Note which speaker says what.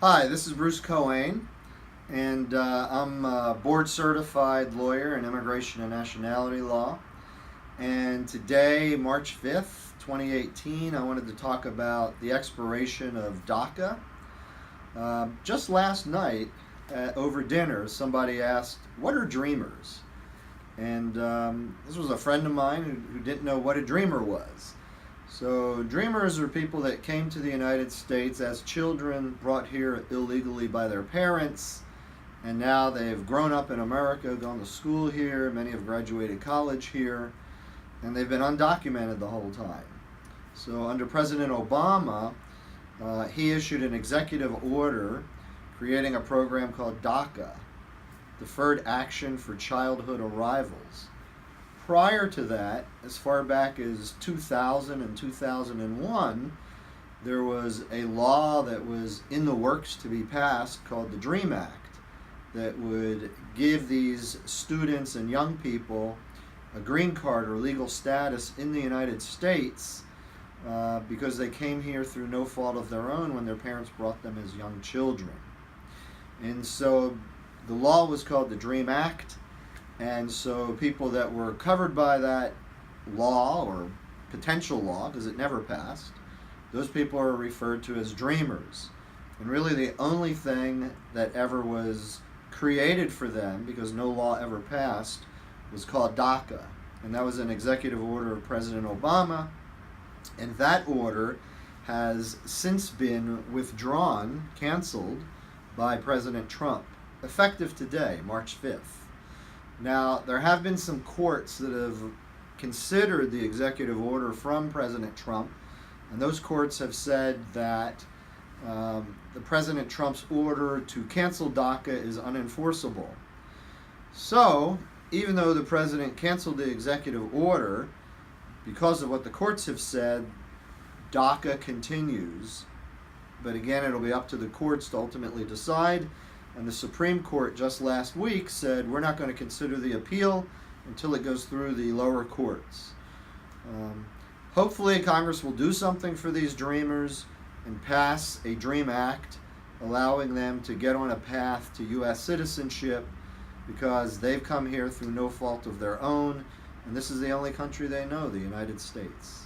Speaker 1: Hi, this is Bruce Coane, and I'm a board certified lawyer in immigration and nationality law. And today, March 5th, 2018, I wanted to talk about the expiration of DACA. Just last night, over dinner, somebody asked, "What are dreamers?" And this was a friend of mine who didn't know what a dreamer was. So, dreamers are people that came to the United States as children brought here illegally by their parents, and now they've grown up in America, gone to school here, many have graduated college here, and they've been undocumented the whole time. So, under President Obama, he issued an executive order creating a program called DACA, Deferred Action for Childhood Arrivals. Prior to that, as far back as 2000 and 2001, there was a law that was in the works to be passed called the DREAM Act that would give these students and young people a green card or legal status in the United States because they came here through no fault of their own when their parents brought them as young children. And so the law was called the DREAM Act. And so people that were covered by that law or potential law, because it never passed, those people are referred to as dreamers. And really the only thing that ever was created for them, because no law ever passed, was called DACA. And that was an executive order of President Obama. And that order has since been withdrawn, canceled, by President Trump, effective today, March 5th. Now, there have been some courts that have considered the executive order from President Trump, and those courts have said that the President Trump's order to cancel DACA is unenforceable. So, even though the president canceled the executive order, because of what the courts have said, DACA continues. But again, it'll be up to the courts to ultimately decide. And the Supreme Court just last week said we're not going to consider the appeal until it goes through the lower courts. Hopefully Congress will do something for these dreamers and pass a DREAM Act allowing them to get on a path to U.S. citizenship because they've come here through no fault of their own, and this is the only country they know, the United States.